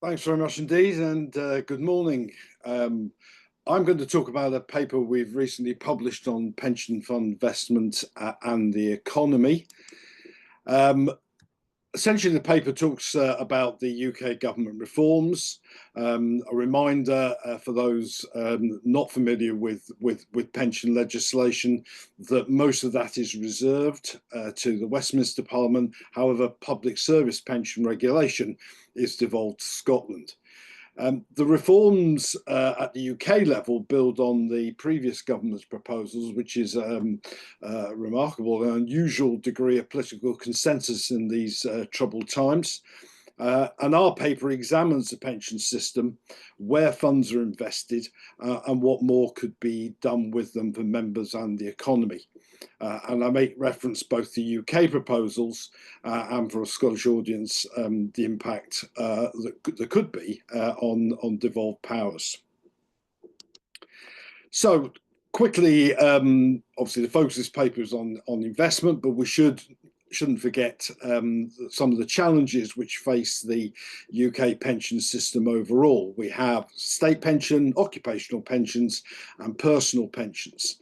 Thanks very much indeed, and good morning. I'm going to talk about a paper we've recently published on pension fund investment and the economy. Essentially, the paper talks about the UK government reforms. A reminder for those not familiar with pension legislation that most of that is reserved to the Westminster Parliament. However, public service pension regulation is devolved to Scotland. The reforms at the UK level build on the previous government's proposals, which is a remarkable and unusual degree of political consensus in these troubled times. And our paper examines the pension system, where funds are invested, and what more could be done with them for members and the economy. And I make reference both to UK proposals and for a Scottish audience, the impact that could be on devolved powers. So quickly, obviously the focus of this paper is on investment, but we shouldn't forget some of the challenges which face the UK pension system overall. We have state pension, occupational pensions, and personal pensions.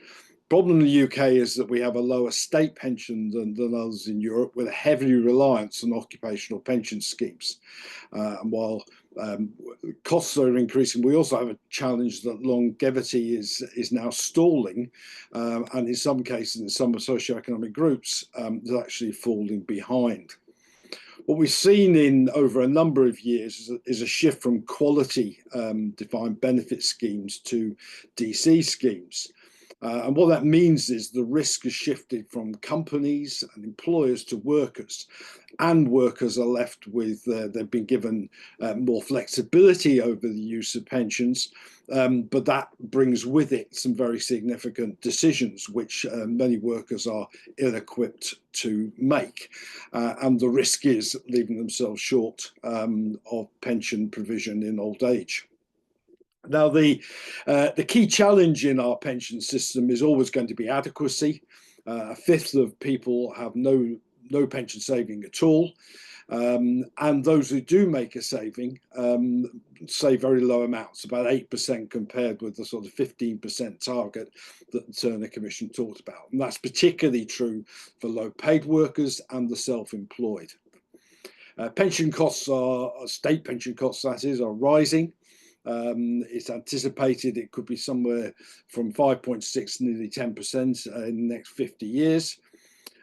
Problem in the UK is that we have a lower state pension than others in Europe, with a heavy reliance on occupational pension schemes. And while costs are increasing, we also have a challenge that longevity is now stalling, and in some cases, in some socioeconomic groups, is actually falling behind. What we've seen in over a number of years is a shift from quality defined benefit schemes to DC schemes. And what that means is the risk has shifted from companies and employers to workers, and workers are left with, they've been given more flexibility over the use of pensions, but that brings with it some very significant decisions which many workers are ill-equipped to make. And the risk is leaving themselves short of pension provision in old age. Now, the key challenge in our pension system is always going to be adequacy. A fifth of people have no pension saving at all. And those who do make a saving save very low amounts, about 8% compared with the sort of 15% target that the Turner Commission talked about. And that's particularly true for low paid workers and the self-employed. Pension costs state pension costs that is, are rising. It's anticipated it could be somewhere from 5.6 to nearly 10% in the next 50 years.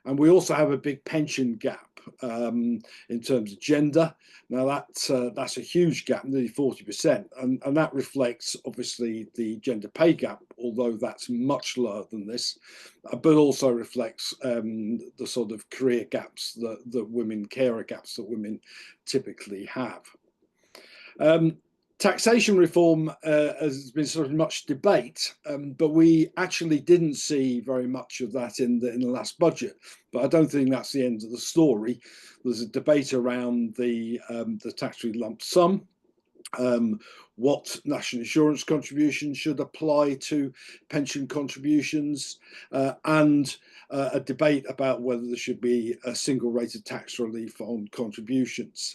And we also have a big pension gap in terms of gender. Now that's a huge gap, nearly 40%. And that reflects obviously the gender pay gap, although that's much lower than this, but also reflects the sort of career gaps carer gaps that women typically have. Taxation reform has been sort of much debate, but we actually didn't see very much of that in the last budget. But I don't think that's the end of the story. There's a debate around the tax-free lump sum, what national insurance contributions should apply to pension contributions, and a debate about whether there should be a single rate of tax relief on contributions.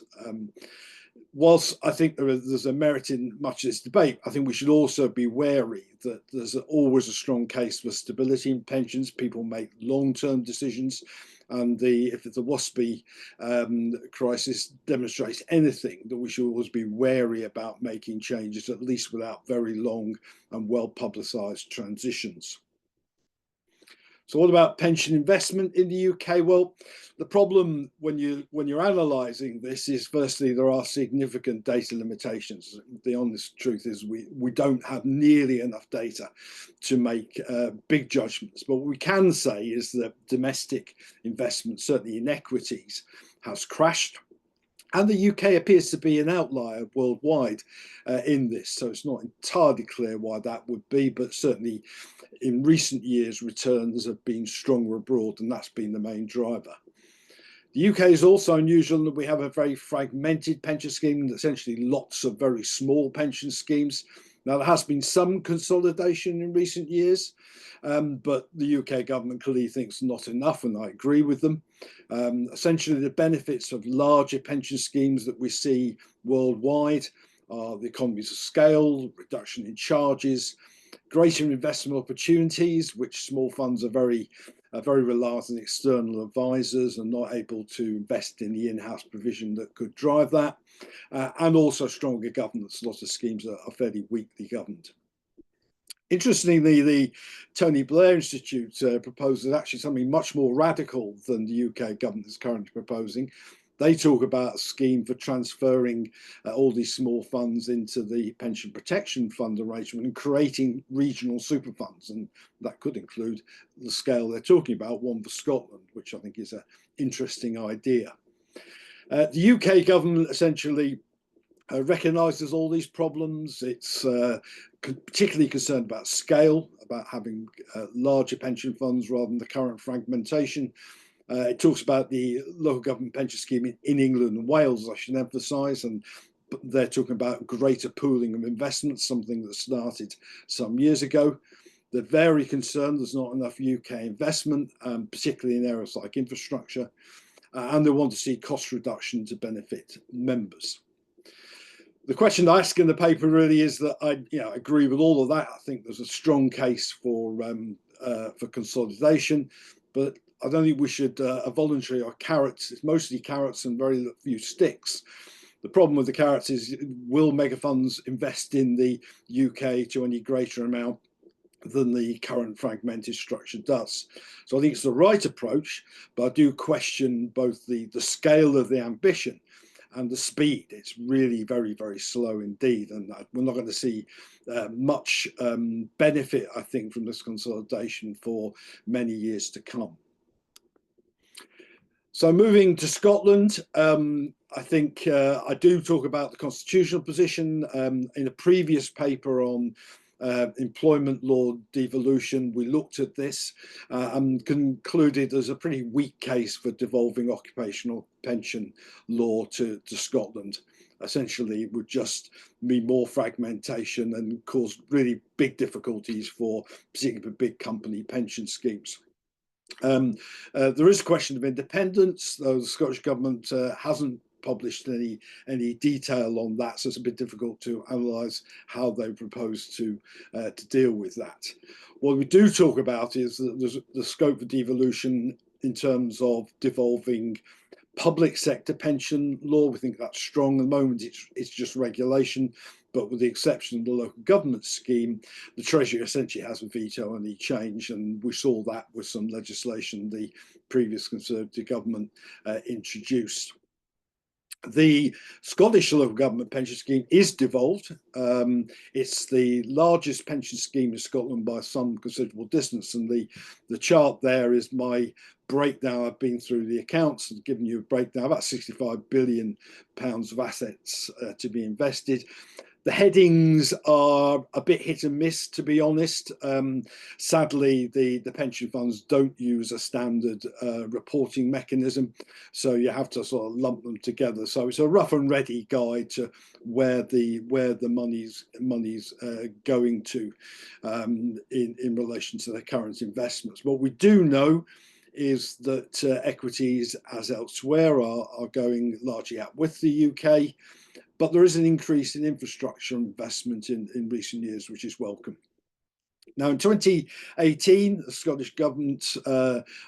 Whilst I think there's a merit in much of this debate, I think we should also be wary that there's always a strong case for stability in pensions. People make long-term decisions, and if the WASPI crisis demonstrates anything, that we should always be wary about making changes, at least without very long and well-publicised transitions. So what about pension investment in the UK? Well, the problem when you're analysing this is, firstly, there are significant data limitations. The honest truth is we don't have nearly enough data to make big judgments. But what we can say is that domestic investment, certainly in equities, has crashed. And the UK appears to be an outlier worldwide in this. So it's not entirely clear why that would be, but certainly in recent years, returns have been stronger abroad, and that's been the main driver. The UK is also unusual in that we have a very fragmented pension scheme, essentially lots of very small pension schemes. Now, there has been some consolidation in recent years, but the UK government clearly thinks not enough, and I agree with them. Essentially, the benefits of larger pension schemes that we see worldwide are the economies of scale, reduction in charges, greater investment opportunities, which small funds are very reliant on external advisors and not able to invest in the in-house provision that could drive that, and also stronger governance. A lot of schemes are fairly weakly governed. Interestingly, the Tony Blair Institute proposes actually something much more radical than the UK government is currently proposing. They talk about a scheme for transferring all these small funds into the pension protection fund arrangement and creating regional super funds. And that could include the scale they're talking about, one for Scotland, which I think is an interesting idea. The UK government essentially recognises all these problems. It's particularly concerned about scale, about having larger pension funds rather than the current fragmentation. It talks about the local government pension scheme in England and Wales, I should emphasise, and they're talking about greater pooling of investments, something that started some years ago. They're very concerned there's not enough UK investment, particularly in areas like infrastructure, and they want to see cost reduction to benefit members. The question I ask in the paper really is that I agree with all of that. I think there's a strong case for consolidation, but I don't think we should a voluntary or carrots. It's mostly carrots and very few sticks. The problem with the carrots is, will mega funds invest in the UK to any greater amount than the current fragmented structure does? So I think it's the right approach, but I do question both the scale of the ambition and the speed. It's really very, very slow indeed, and we're not going to see much benefit, I think, from this consolidation for many years to come. So moving to Scotland, I think I do talk about the constitutional position. In a previous paper on employment law devolution, we looked at this and concluded there's a pretty weak case for devolving occupational pension law to Scotland. Essentially, it would just mean more fragmentation and cause really big difficulties for particularly for big company pension schemes. There is a question of independence, though the Scottish Government hasn't published any detail on that, so it's a bit difficult to analyse how they propose to deal with that. What we do talk about is that there's the scope for devolution in terms of devolving public sector pension law. We think that's strong. At the moment, it's just regulation, but with the exception of the local government scheme, the Treasury essentially has a veto on any change, and we saw that with some legislation the previous Conservative government introduced. The Scottish local government pension scheme is devolved. It's the largest pension scheme in Scotland by some considerable distance, and the chart there is my breakdown. I've been through the accounts and given you a breakdown, about £65 billion of assets to be invested. The headings are a bit hit and miss, to be honest. Sadly, the pension funds don't use a standard reporting mechanism, so you have to sort of lump them together. So it's a rough and ready guide to where the money's going to in relation to their current investments. What we do know is that equities, as elsewhere, are going largely out with the UK. But there is an increase in infrastructure investment in recent years, which is welcome. Now, in 2018, the Scottish Government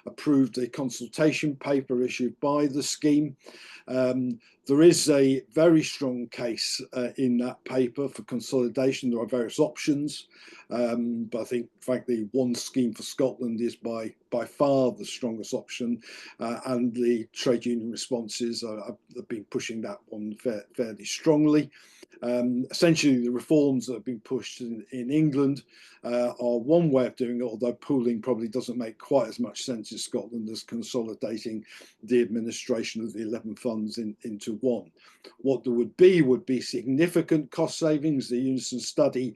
approved a consultation paper issued by the scheme. There is a very strong case in that paper for consolidation. There are various options, but I think, frankly, one scheme for Scotland is by far the strongest option, and the trade union responses have been pushing that one fairly strongly. Essentially, the reforms that have been pushed in England are one way of doing it, although pooling probably doesn't make quite as much sense in Scotland as consolidating the administration of the 11 funds into one. What there would be significant cost savings. The Unison study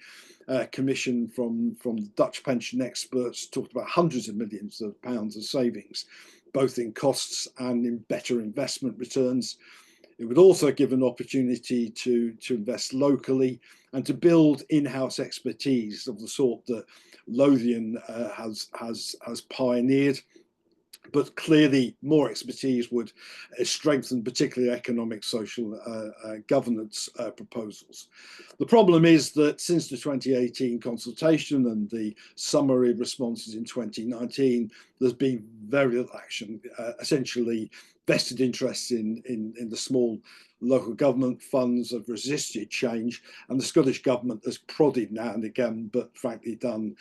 commissioned from the Dutch pension experts talked about hundreds of millions of pounds of savings, both in costs and in better investment returns. It would also give an opportunity to invest locally and to build in-house expertise of the sort that Lothian has pioneered. But clearly, more expertise would strengthen particularly economic, social governance proposals. The problem is that since the 2018 consultation and the summary responses in 2019, there's been very little action. Essentially, vested interests in the small local government funds have resisted change, and the Scottish government has prodded now and again, but frankly done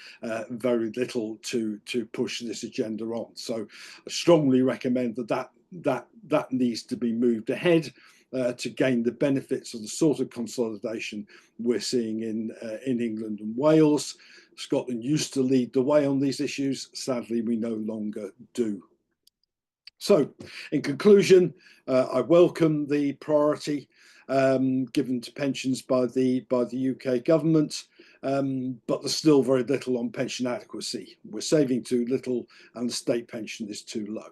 very little to push this agenda on. So I strongly recommend that needs to be moved ahead to gain the benefits of the sort of consolidation we're seeing in England and Wales. Scotland used to lead the way on these issues. Sadly, we no longer do. So, in conclusion, I welcome the priority given to pensions by the UK government, but there's still very little on pension adequacy. We're saving too little, and the state pension is too low.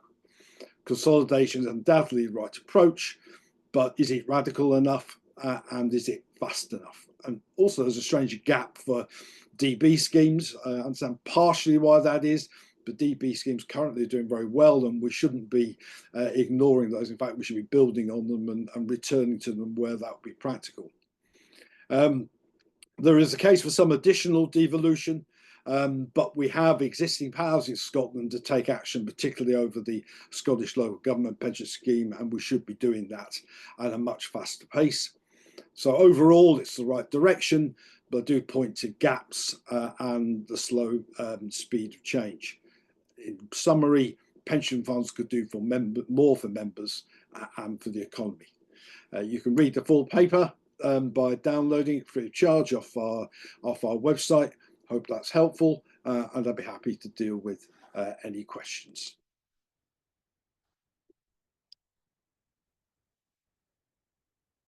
Consolidation is undoubtedly the right approach, but is it radical enough, and is it fast enough? And also, there's a strange gap for DB schemes. I understand partially why that is. But DB schemes currently are doing very well, and we shouldn't be ignoring those. In fact, we should be building on them and returning to them where that would be practical. There is a case for some additional devolution, but we have existing powers in Scotland to take action, particularly over the Scottish Local Government Pension Scheme, and we should be doing that at a much faster pace. So overall, it's the right direction, but I do point to gaps and the slow speed of change. In summary, pension funds could do more for members and for the economy. You can read the full paper by downloading it free of charge off our website. Hope that's helpful, and I'd be happy to deal with any questions.